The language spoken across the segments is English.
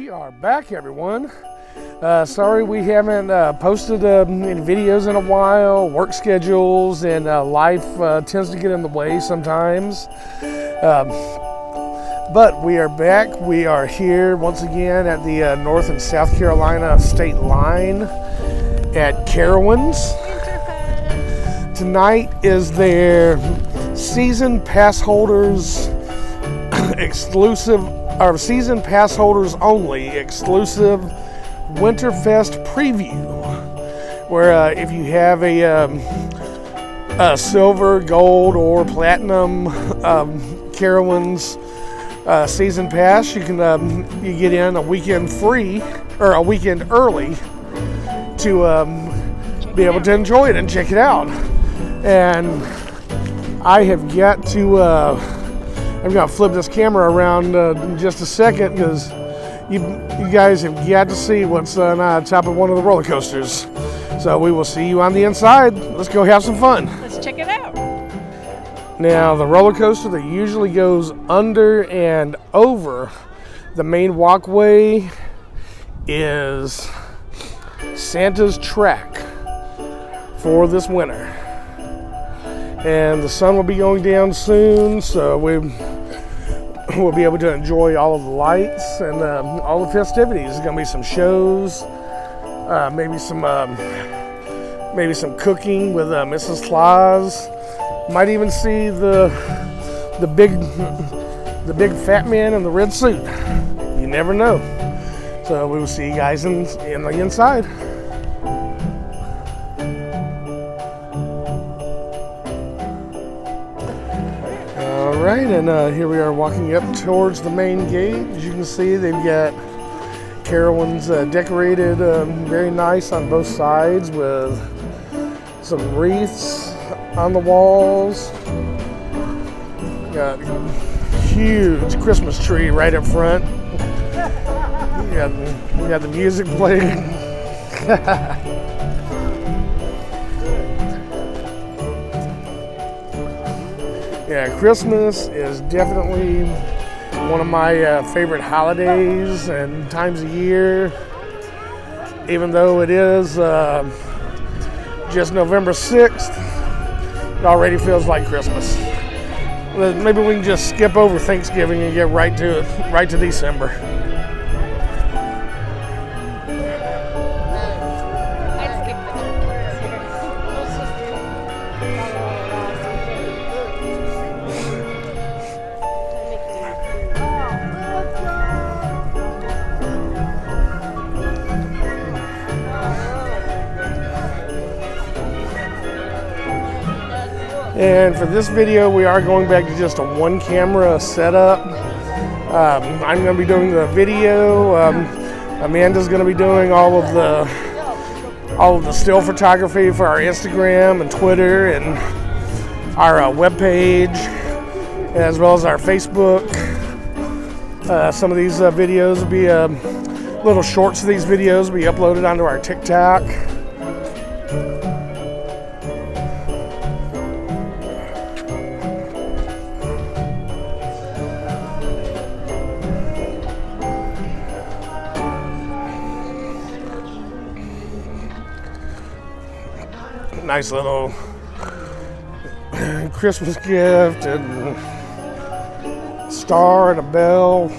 We are back, everyone. Sorry we haven't posted any videos in a while. Work schedules and life tends to get in the way sometimes. But we are back. We are here once again at the North and South Carolina state line at Carowinds. Tonight is their season pass holders exclusive, or season pass holders only exclusive Winterfest preview, where if you have a silver, gold, or platinum Carowinds season pass, you can you get in a weekend free or a weekend early to be able to enjoy it and check it out. And I have yet to I'm going to flip this camera around in just a second because you guys have got to see what's on top of one of the roller coasters. So we will see you on the inside. Let's go have some fun. Let's check it out. Now, the roller coaster that usually goes under and over the main walkway is Santa's Track for this winter. And the sun will be going down soon, so we'll be able to enjoy all of the lights and all the festivities. There's going to be some shows, maybe some cooking with Mrs. Claus. Might even see the big fat man in the red suit. You never know. So we will see you guys in the inside. Alright, and here we are walking up towards the main gate. As you can see, they've got Carowinds decorated very nice on both sides with some wreaths on the walls. Got a huge Christmas tree right up front. You got the music playing. Yeah, Christmas is definitely one of my favorite holidays and times of year. Even though it is just November 6th, it already feels like Christmas. Maybe we can just skip over Thanksgiving and get right to it, right to December. And for this video, we are going back to just a one camera setup. I'm going to be doing the video. Amanda's going to be doing all of the still photography for our Instagram and Twitter and our webpage, as well as our Facebook. Some of these videos will be little shorts of these videos will be uploaded onto our TikTok. Nice little Christmas gift and star and a bell.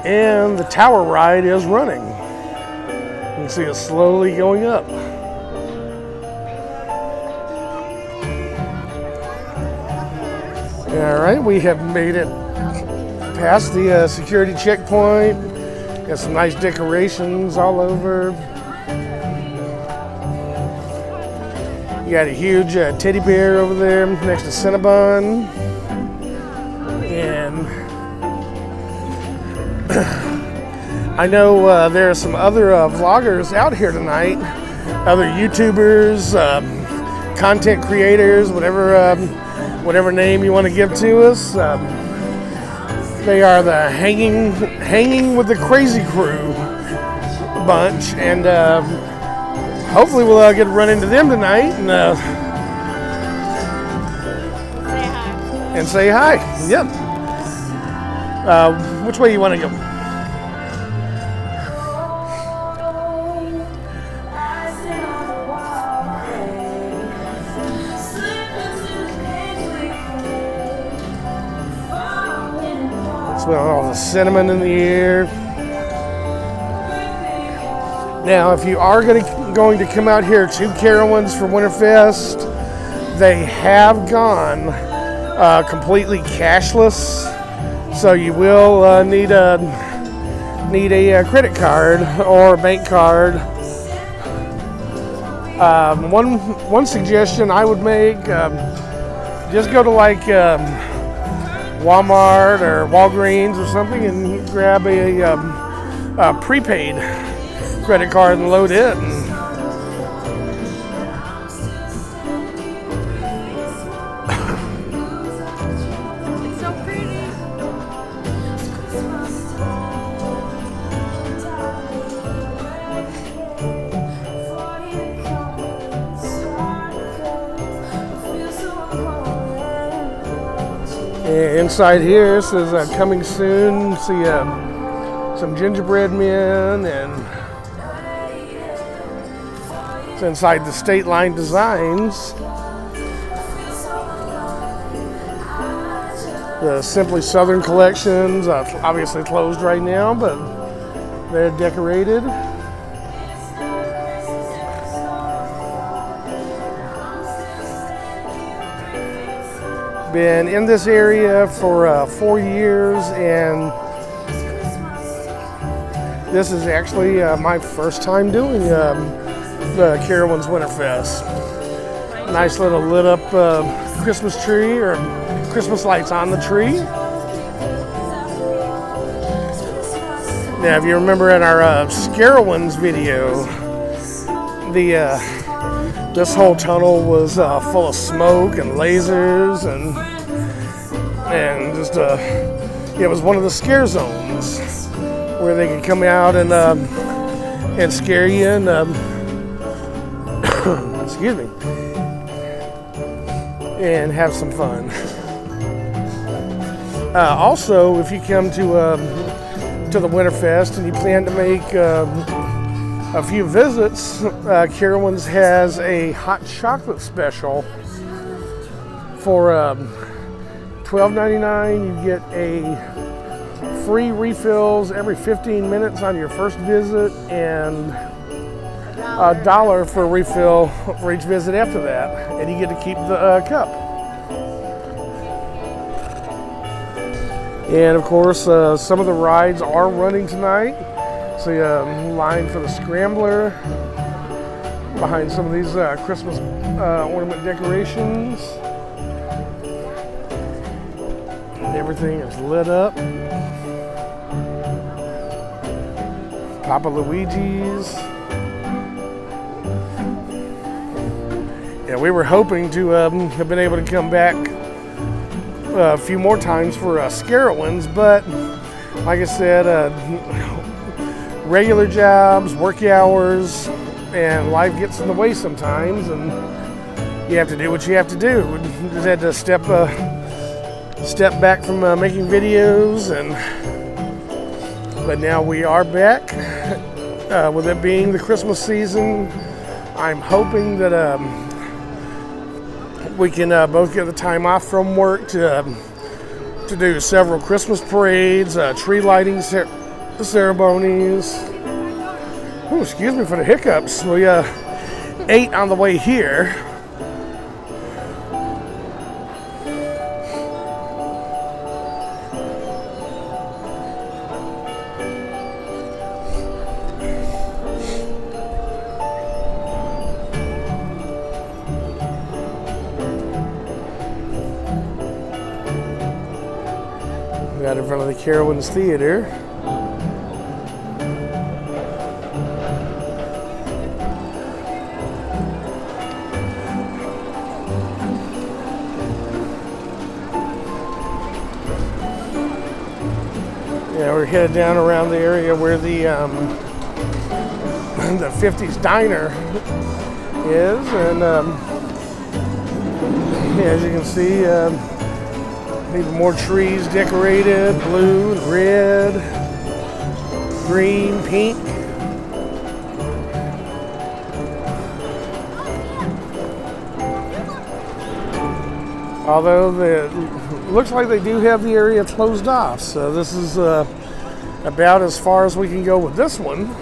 And the tower ride is running. You can see it slowly going up. All right, we have made it past the security checkpoint. Got some nice decorations all over. You got a huge teddy bear over there next to Cinnabon. And I know there are some other vloggers out here tonight, other YouTubers, content creators, whatever name you want to give to us. They are the hanging with the crazy crew bunch, and hopefully we'll get to run into them tonight and and say hi. Yep. Which way you want to go? Smell all the cinnamon in the air. Now, if you are going to come out here to Carowinds for Winterfest, they have gone completely cashless, so you will need a credit card or a bank card. One suggestion I would make: just go to like Walmart or Walgreens or something and grab a prepaid credit card and load it. It's so pretty. Inside here says coming soon. See some gingerbread men, and it's inside the State Line Designs. The Simply Southern collections, obviously closed right now, but they're decorated. Been in this area for 4 years, and this is actually my first time doing the Carowinds Winterfest. Nice little lit up Christmas tree, or Christmas lights on the tree. Now, if you remember in our Carowinds video, this whole tunnel was full of smoke and lasers, and just it was one of the scare zones where they could come out and scare you and excuse me, and have some fun. Also, if you come to the Winterfest and you plan to make a few visits, Carowinds has a hot chocolate special for $12.99. You get a free refills every 15 minutes on your first visit, and $1 for a refill for each visit after that, and you get to keep the cup. And of course, some of the rides are running tonight. So line for the Scrambler behind some of these Christmas ornament decorations. And everything is lit up. Papa Luigi's. Yeah, we were hoping to have been able to come back a few more times for Carowinds, but like I said, regular jobs, work hours, and life gets in the way sometimes, and you have to do what you have to do. We just had to step back from making videos, but now we are back. With it being the Christmas season, I'm hoping that we can both get the time off from work to do several Christmas parades, tree lighting ceremonies. Oh, excuse me for the hiccups. We ate on the way here. Got in front of the Carowinds Theater. Yeah, we're headed down around the area where the 50s diner is, and as you can see, Even more trees decorated, blue and red, green, pink. Although it looks like they do have the area closed off, so this is about as far as we can go with this one.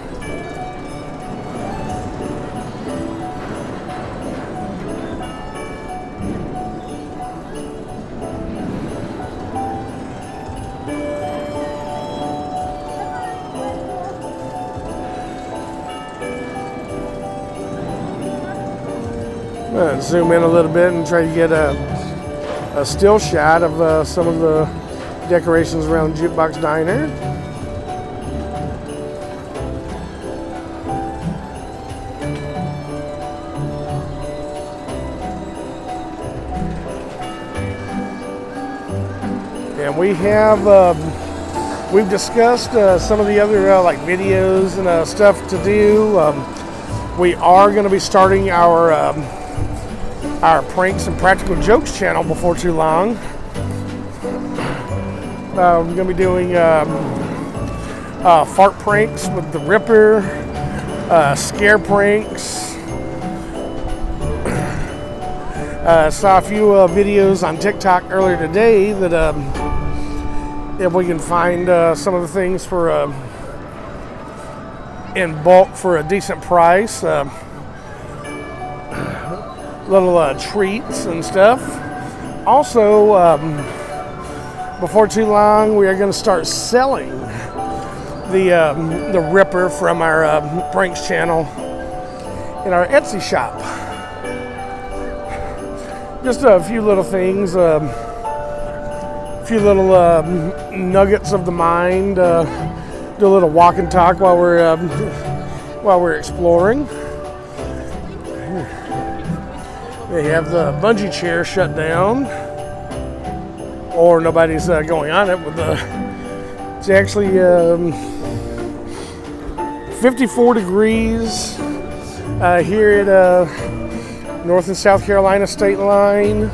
Zoom in a little bit and try to get a still shot of some of the decorations around Jukebox Diner. And we've discussed some of the other like videos and stuff to do. We are going to be starting our pranks and practical jokes channel before too long. We're going to be doing fart pranks with the Ripper, scare pranks. Saw a few videos on TikTok earlier today that if we can find some of the things for in bulk for a decent price. Little treats and stuff. Also, before too long, we are going to start selling the Ripper from our pranks channel in our Etsy shop. Just a few little things, a few little nuggets of the mind. Do a little walk and talk while we're exploring. They have the bungee chair shut down, or nobody's going on it. It's actually 54 degrees here at North and South Carolina state line.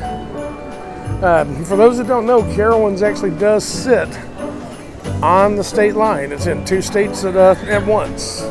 For those that don't know, Carowinds actually does sit on the state line. It's in two states at once.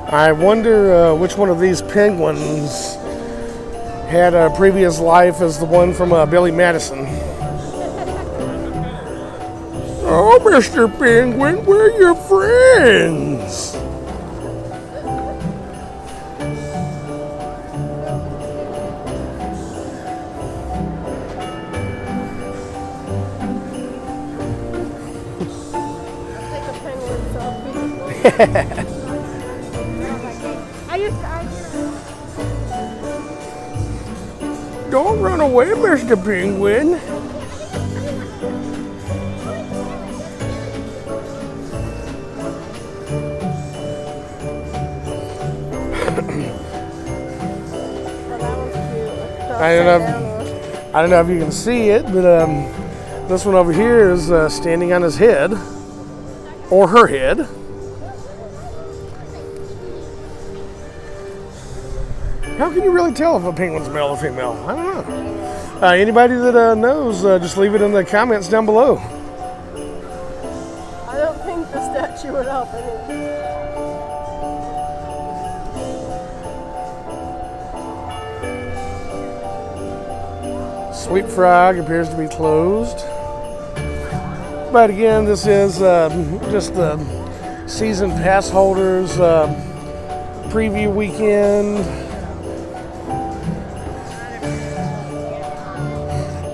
I wonder which one of these penguins had a previous life as the one from Billy Madison. Oh, Mr. Penguin, we're your friends. Don't run away, Mr. Penguin. I don't know if you can see it, but this one over here is standing on his head, or her head. How can you really tell if a penguin's male or female? I don't know. Anybody that knows, just leave it in the comments down below. I don't think the statue would help any. Sweet Frog appears to be closed. But again, this is just the season pass holders preview weekend.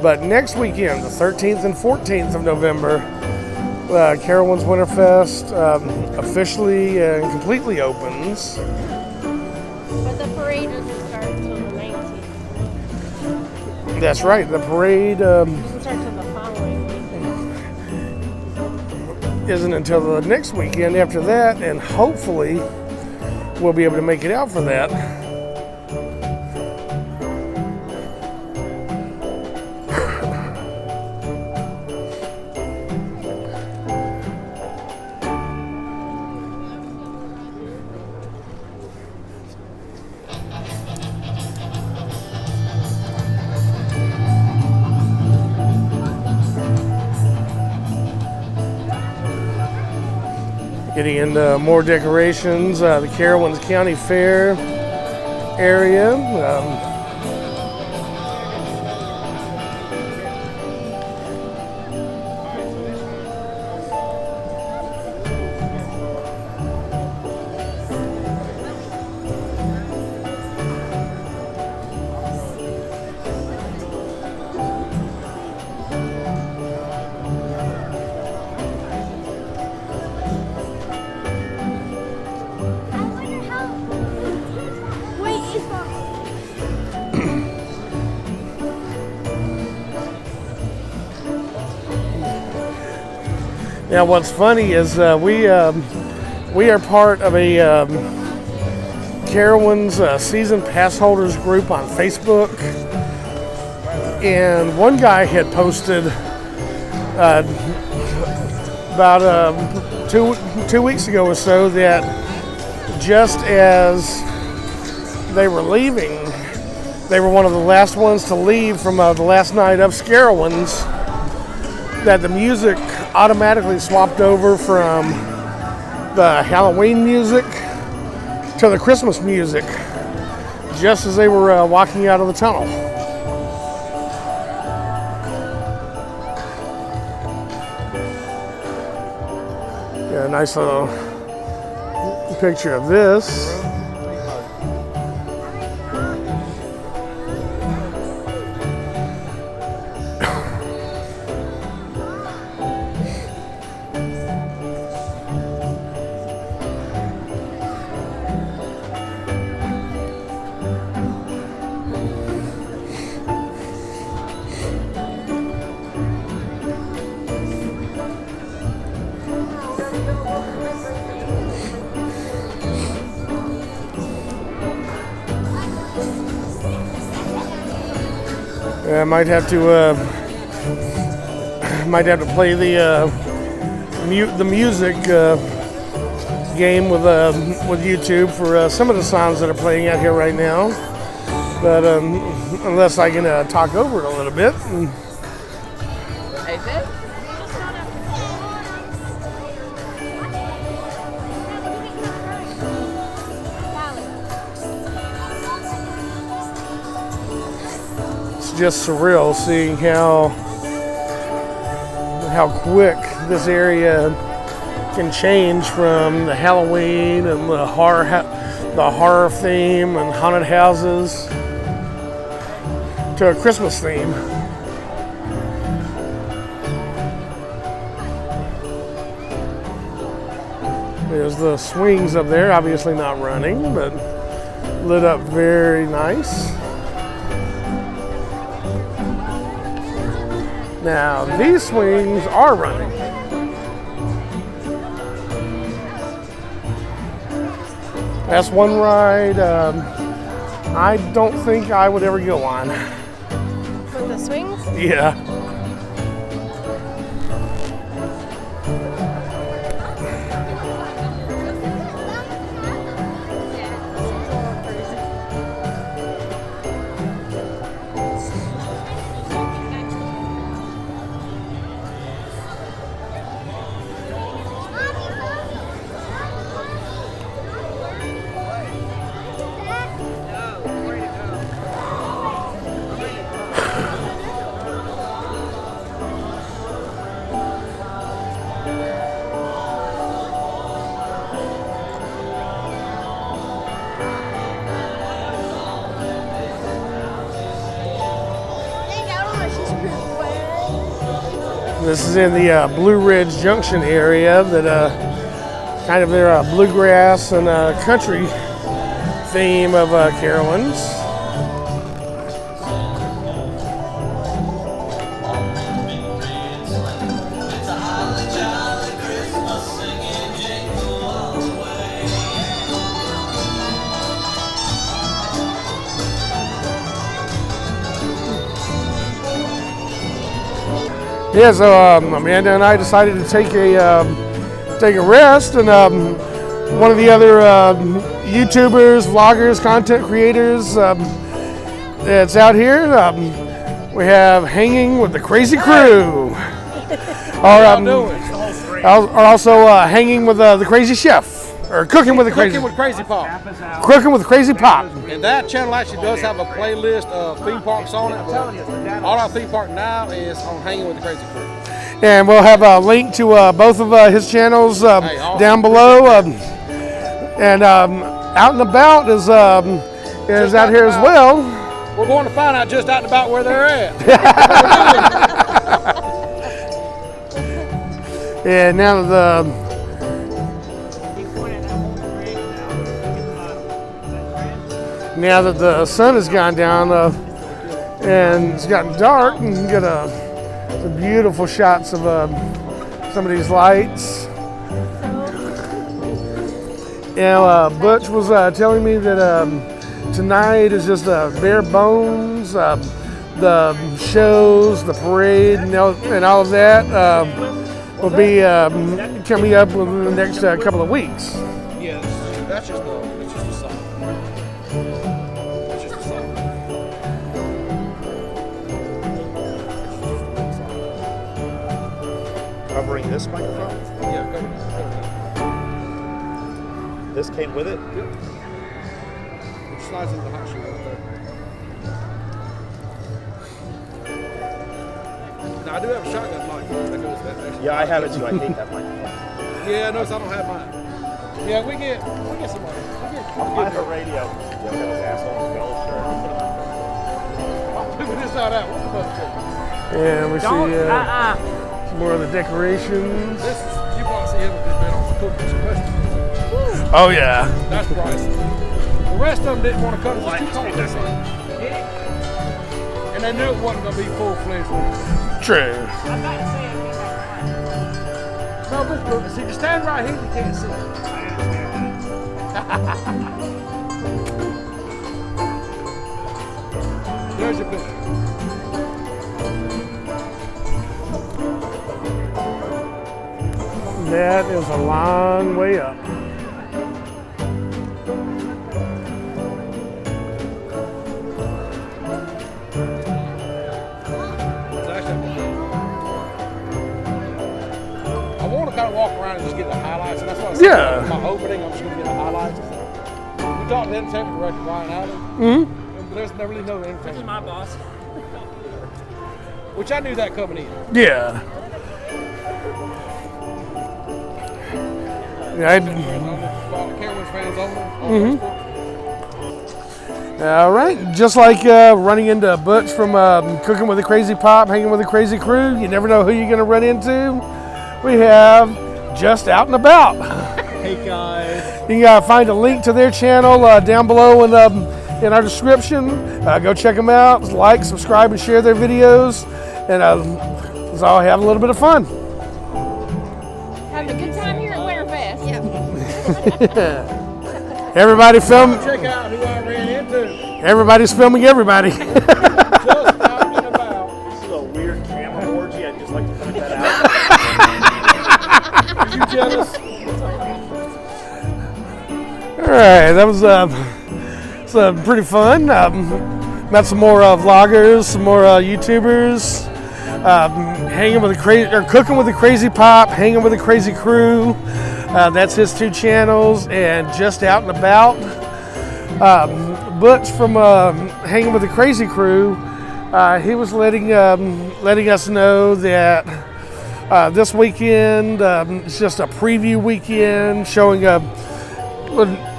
But next weekend, the 13th and 14th of November, Carowinds Winterfest officially and completely opens. But the parade That's right. The parade Doesn't start till the following weekend. isn't until the next weekend after that, and hopefully we'll be able to make it out for that. Getting into more decorations, the Carowinds County Fair area. Now, what's funny is we are part of a Carowinds Season Passholders group on Facebook, and one guy had posted about 2 weeks ago or so that just as they were leaving, they were one of the last ones to leave from the last night of Carowinds, that the music automatically swapped over from the Halloween music to the Christmas music just as they were walking out of the tunnel. Yeah, a nice little picture of this. I might have to play the music game with YouTube for some of the sounds that are playing out here right now. But unless I can talk over it a little bit. Just surreal seeing how quick this area can change from the Halloween and the horror theme and haunted houses to a Christmas theme. There's the swings up there, obviously not running, but lit up very nice. Now, these swings are running. That's one ride I don't think I would ever go on. For the swings? Yeah. This is in the Blue Ridge Junction area, that kind of their bluegrass and country theme of Carowinds. Yeah, so Amanda and I decided to take a rest, and one of the other YouTubers, vloggers, content creators that's out here, we have Hanging with the Crazy Crew. Or also Hanging with the Crazy Chef. Or Cooking with Crazy Pop. Cooking with Crazy Pop. And that channel actually does have a playlist of theme parks on it. But all our theme park now is on Hanging with the Crazy Crew. And we'll have a link to both of his channels awesome. down below. And Out and About is out here as well. We're going to find out just out and about where they're at. And now that the sun has gone down and it's gotten dark, and you can get some beautiful shots of some of these lights. And Butch was telling me that tonight is just bare bones. The shows, the parade, and all of that will be coming up within the next couple of weeks. Yes, that's just the song. That's just the song. Covering this microphone? Yeah, go. This came with it? Yep. It slides into the hot shoe right there. Now I do have a shotgun mic. That goes that actually. Yeah, I have it too. I hate that microphone. Yeah, notice I don't have mine. Yeah, we get somebody. I have a radio. Yeah, those assholes go Look this out. What's the button for? And we see some more of the decorations. This is, you want to see him with this bed on the cooking special. Oh yeah. That's priceless. The rest of them didn't want to cut it. It's too cold. And they knew it wasn't going to be full-fledged. True. No, but see, you stand right here, you can't see it. There's your picture. That is a long way up. I want to kind of walk around and just get the highlights, and that's what I said. Yeah. My opening, I'm just going to get the highlights. We talked to the entertainment director, Ryan Allen. Mm-hmm. There's never really no entertainment. This is my boss. Which I knew that coming in. Yeah. Yeah. Carowinds fans only. All right. Just like running into Butch from Cooking with the Crazy Pop, Hanging with the Crazy Crew, you never know who you're going to run into. We have Just Out and About. Hey guys. You can find a link to their channel down below in our description. Go check them out. Like, subscribe, and share their videos. And let's all have a little bit of fun. Having a good time here at Winterfest. Yep. Everybody film. Check out who I ran into. Everybody's filming everybody. Just Out and About. This is a weird camera orgy. I'd just like to point that out. Are you jealous? All right, that was pretty fun. Met some more vloggers, some more YouTubers. Hanging with the Cooking with the Crazy Pop, Hanging with the Crazy Crew. That's his 2 channels, and Just Out and About. Butch from Hanging with the Crazy Crew, he was letting us know that this weekend it's just a preview weekend, showing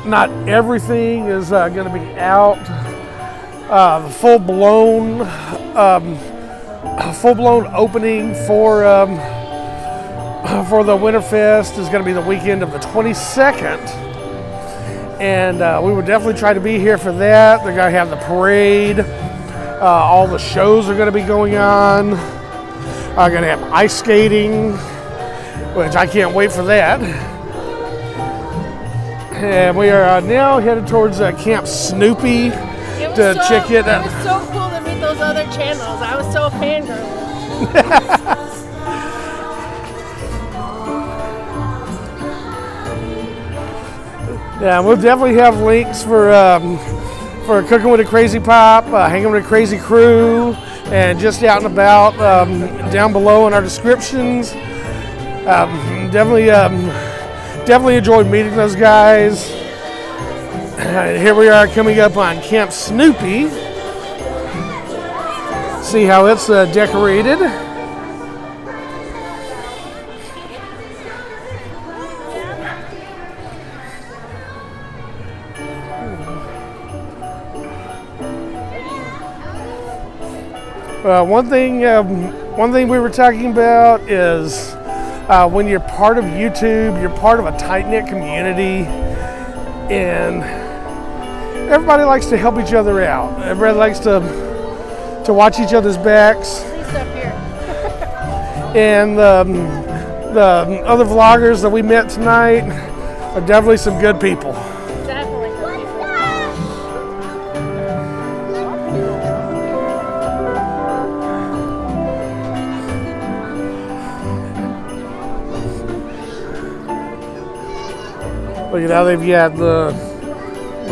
not everything is going to be out. The full-blown opening for the Winterfest is going to be the weekend of the 22nd, and we would definitely try to be here for that. They're going to have the parade. All the shows are going to be going on. Going to have ice skating, which I can't wait for that. And we are now headed towards Camp Snoopy to check it out. It was so cool to meet those other channels. I was so fangirl. Yeah, we'll definitely have links for Cooking with a Crazy Pop, Hanging with a Crazy Crew, and just out and about down below in our descriptions. Definitely enjoyed meeting those guys. Here we are coming up on Camp Snoopy. See how it's decorated. One thing we were talking about is when you're part of YouTube, you're part of a tight-knit community, and everybody likes to help each other out. Everybody likes to watch each other's backs. Please up here. And the other vloggers that we met tonight are definitely some good people. Definitely. Look at how they've got the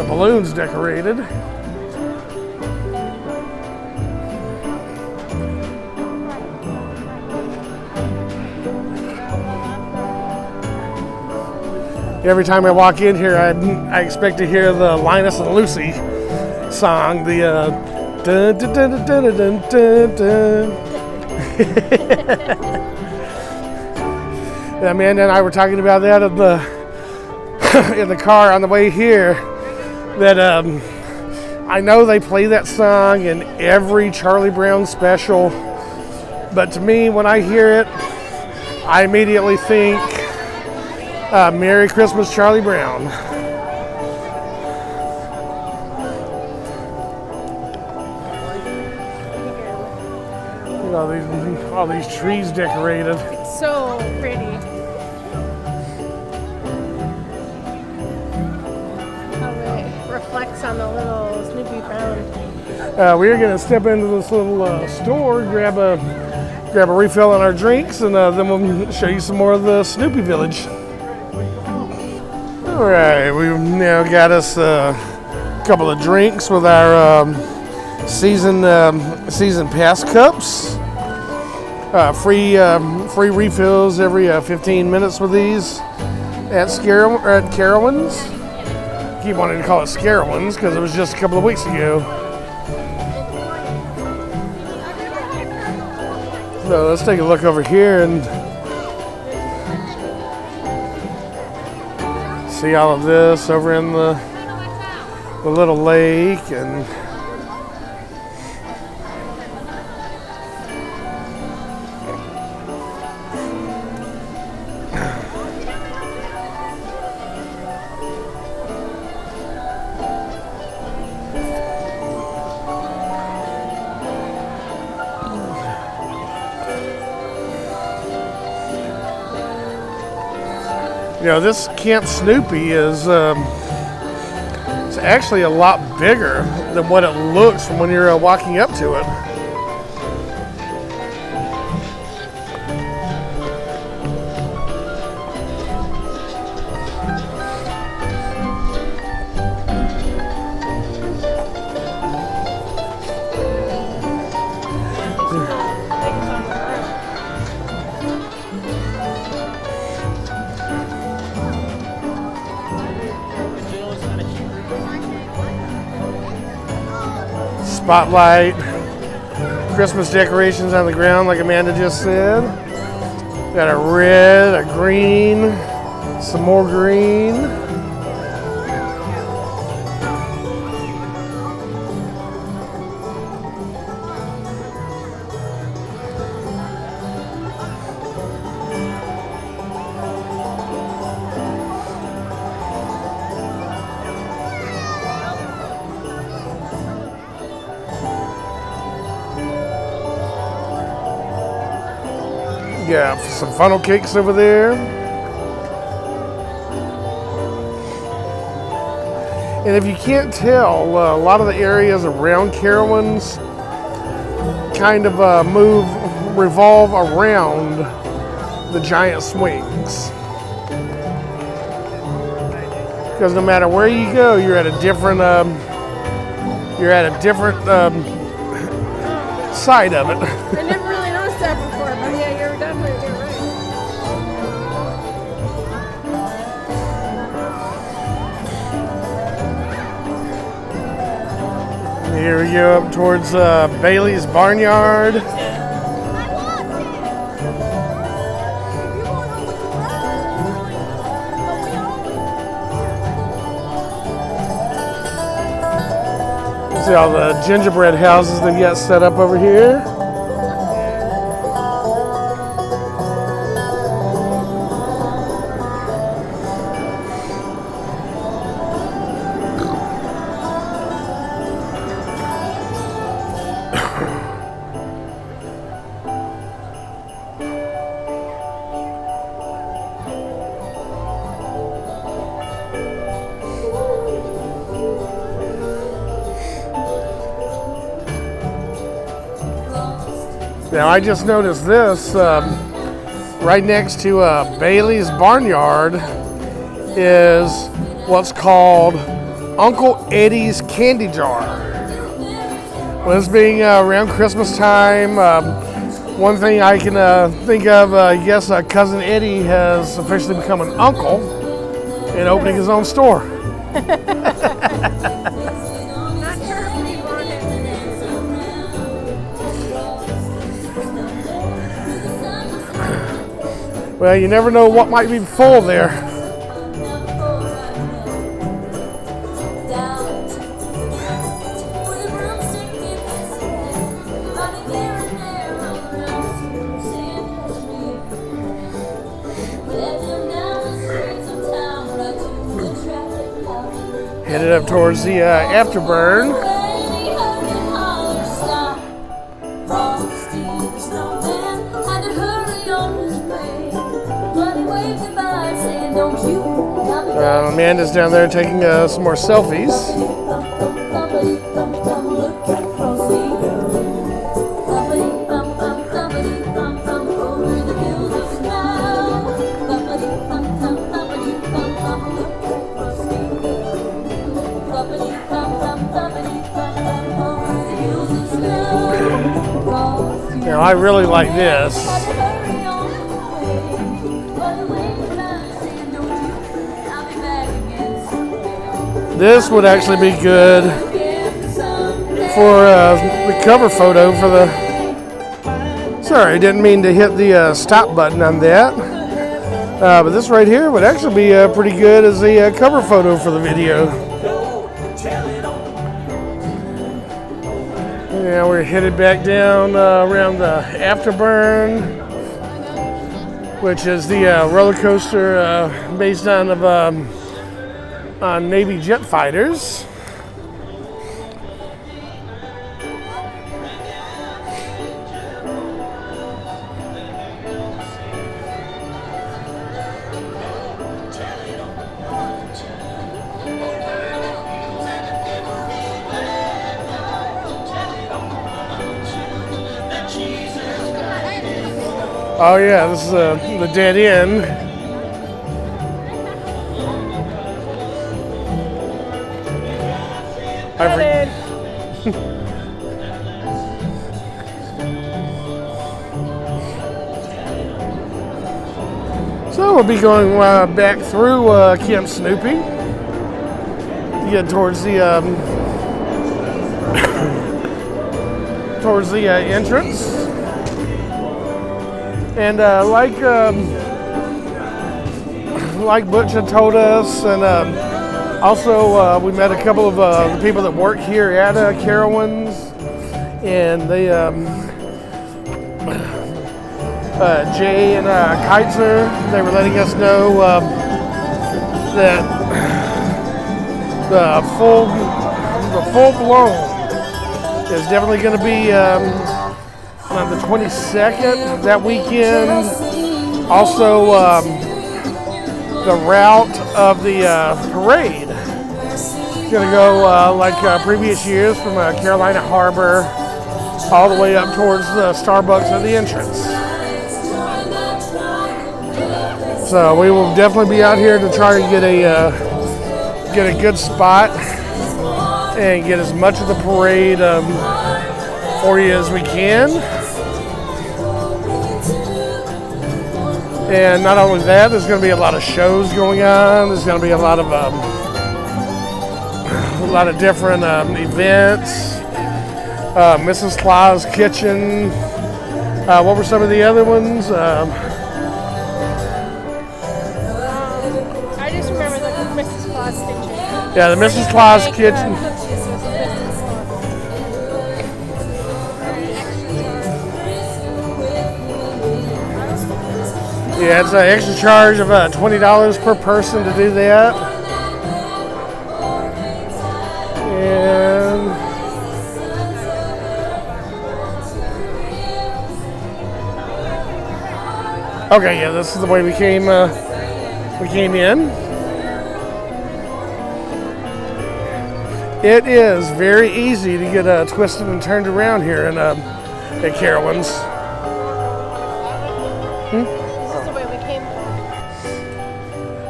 balloons decorated. Every time I walk in here, I expect to hear the Linus and Lucy song, the dun dun dun dun dun dun dun. Yeah, Amanda and I were talking about that in the car on the way here. That I know they play that song in every Charlie Brown special, but to me, when I hear it, I immediately think Merry Christmas, Charlie Brown. Look at all these trees decorated. It's so pretty. How it reflects on the little Snoopy fountain. We're gonna step into this little store, grab a refill on our drinks, and then we'll show you some more of the Snoopy Village. All right, we've now got us a couple of drinks with our season pass cups. Free refills every 15 minutes with these at Carowinds. Keep wanting to call it Carowinds because it was just a couple of weeks ago. So let's take a look over here and see all of this over in the little lake. And you know, this Camp Snoopy is it's actually a lot bigger than what it looks from when you're walking up to it. Spotlight, Christmas decorations on the ground like Amanda just said. Got a red, a green, some more green. Yeah, some funnel cakes over there. And if you can't tell, a lot of the areas around Carowinds kind of revolve around the giant swings. because no matter where you go, you're at a different side of it. I never really noticed that before, but yeah, you're definitely right. Here we go up towards Bailey's Barnyard. See all the gingerbread houses they've got set up over here. Now I just noticed this, right next to Bailey's Barnyard is what's called Uncle Eddie's Candy Jar. Well, this being around Christmas time, one thing I can think of, I guess Cousin Eddie has officially become an uncle and opening his own store. Well, you never know what might be full there. Headed up towards the Afterburn. Amanda's down there taking some more selfies. Now I really like this. This would actually be good for the cover photo for the... Sorry, I didn't mean to hit the stop button on that. But this right here would actually be pretty good as the cover photo for the video. Now we're headed back down around the Afterburn, which is the roller coaster based on Navy jet fighters. Oh yeah, this is the dead end. So we'll be going back through Camp Snoopy to get towards the entrance. And like Butch had told us, and also we met a couple of the people that work here at Carowinds, and they Jay and Keitzer, they were letting us know that the full blown is definitely going to be on the 22nd that weekend. Also, the route of the parade is going to go like previous years from Carolina Harbor all the way up towards the Starbucks at the entrance. So we will definitely be out here to try to get get a good spot and get as much of the parade for you as we can. And not only that, there's going to be a lot of shows going on. There's going to be a lot of different events. Mrs. Claus Kitchen. What were some of the other ones? I just remember the Mrs. Claus Kitchen. Yeah, the Mrs. Claus Kitchen. Yeah, it's an extra charge of $20 per person to do that. And okay, yeah, this is the way we came in. It is very easy to get twisted and turned around here at Carowinds.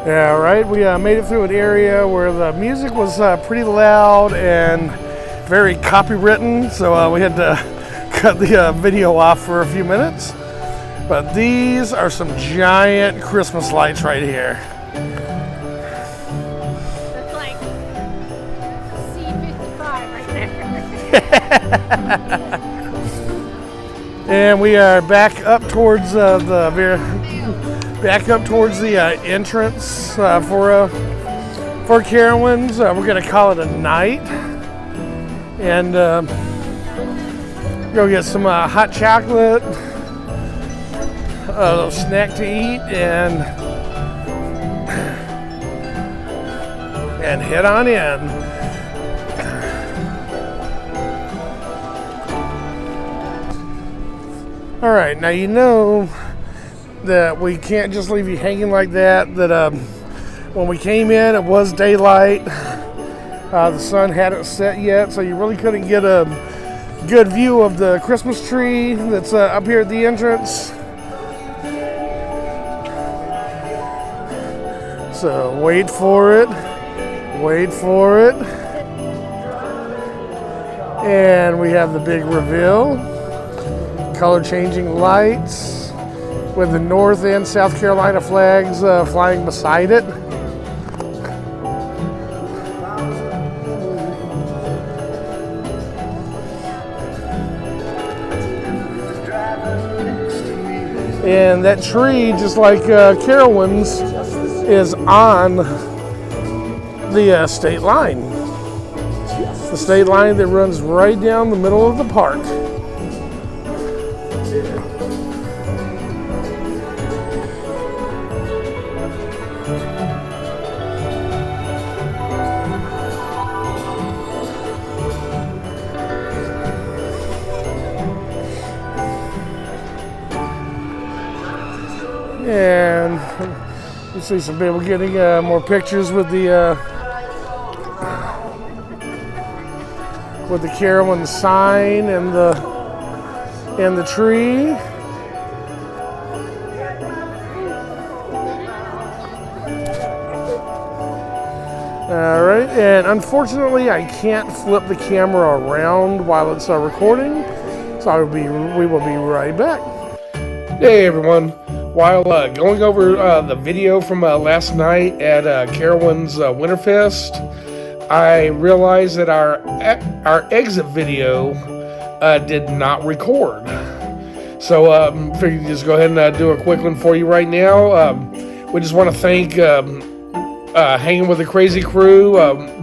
Yeah, right. We made it through an area where the music was pretty loud and very copywritten, so we had to cut the video off for a few minutes. But these are some giant Christmas lights right here. That's like C-55 right there. And we are back up towards the entrance for Carowinds. We're gonna call it a night, and go get some hot chocolate, a little snack to eat, and head on in. All right, now you know that we can't just leave you hanging like that. When we came in, it was daylight. The sun hadn't set yet, so you really couldn't get a good view of the Christmas tree that's up here at the entrance. So wait for it. And we have the big reveal. Color changing lights with the North and South Carolina flags flying beside it. And that tree, just like Carowinds, is on the state line. The state line that runs right down the middle of the park. And you see some people getting more pictures with the Carowinds sign and the tree. All right, and unfortunately, I can't flip the camera around while it's recording, so we will be right back. Hey everyone. While going over the video from last night at Carowinds Winterfest, I realized that our exit video did not record. So figured just go ahead and do a quick one for you right now. We just want to thank Hanging with the Crazy Crew,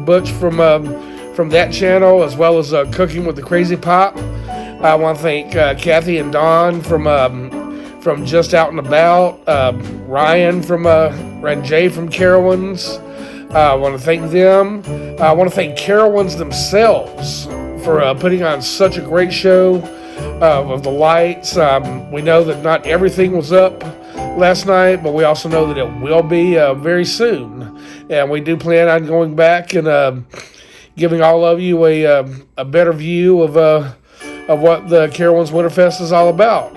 Butch from that channel, as well as Cooking with the Crazy Pop. I want to thank Kathy and Don from Just Out and About, Ryan and Jay from Carowinds. I want to thank them. I want to thank Carowinds themselves for putting on such a great show of the lights. We know that not everything was up last night, but we also know that it will be very soon. And we do plan on going back and giving all of you a better view of what the Carowinds Winterfest is all about.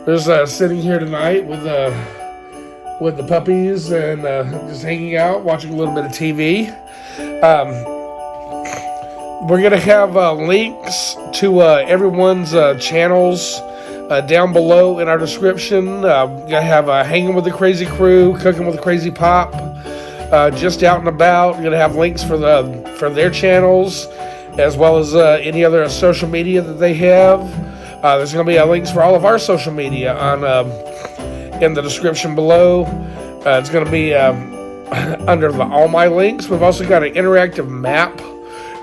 There's sitting here tonight with with the puppies and just hanging out, watching a little bit of TV. We're going to have links to everyone's channels down below in our description. We're going to have Hanging with the Crazy Crew, Cooking with the Crazy Pop, Just Out and About. We're going to have links for their channels, as well as any other social media that they have. There's going to be links for all of our social media in the description below. It's going to be under the All My Links. We've also got an interactive map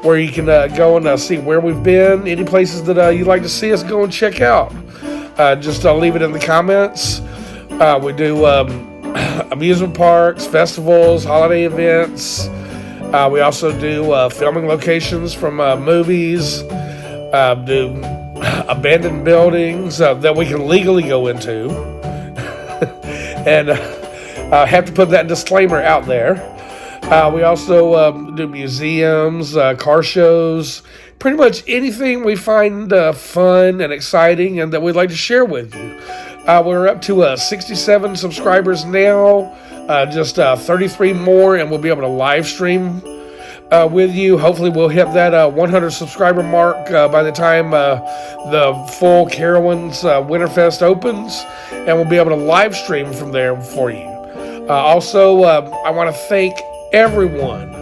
where you can go and see where we've been, any places that you'd like to see us go and check out. Just leave it in the comments. We do amusement parks, festivals, holiday events. We also do filming locations from movies, do abandoned buildings that we can legally go into. And I have to put that disclaimer out there. We also do museums, car shows, pretty much anything we find fun and exciting and that we'd like to share with you. We're up to 67 subscribers now, just 33 more, and we'll be able to live stream with you. Hopefully we'll hit that 100 subscriber mark by the time the full Carowinds Winterfest opens, and we'll be able to live stream from there for you. Also, I want to thank everyone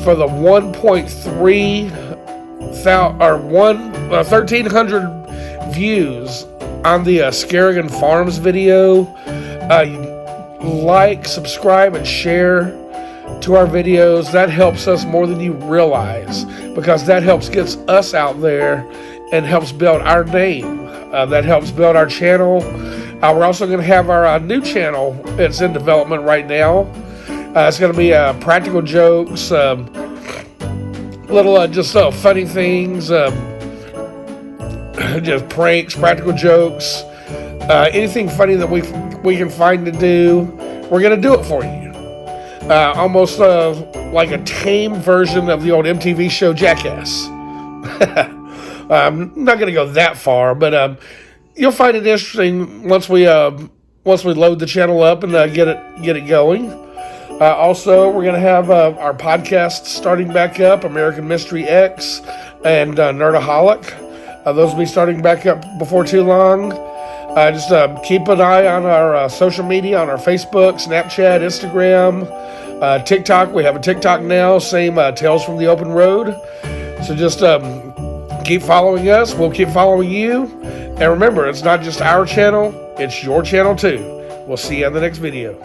for the 1,300 views on the Scarrigan Farms video. Like, subscribe, and share to our videos. That helps us more than you realize, because that helps gets us out there and helps build our name. That helps build our channel. We're also going to have our new channel. It's in development right now. It's going to be practical jokes, little just funny things, just pranks, practical jokes, anything funny that we can find to do. We're going to do it for you. Almost like a tame version of the old MTV show Jackass. I'm not going to go that far, but you'll find it interesting once we load the channel up and get it going. Also, we're going to have our podcasts starting back up, American Mystery X and Nerdaholic. Those will be starting back up before too long. Just keep an eye on our social media, on our Facebook, Snapchat, Instagram, TikTok. We have a TikTok now, same Tales from the Open Road. So just keep following us. We'll keep following you. And remember, it's not just our channel, it's your channel too. We'll see you in the next video.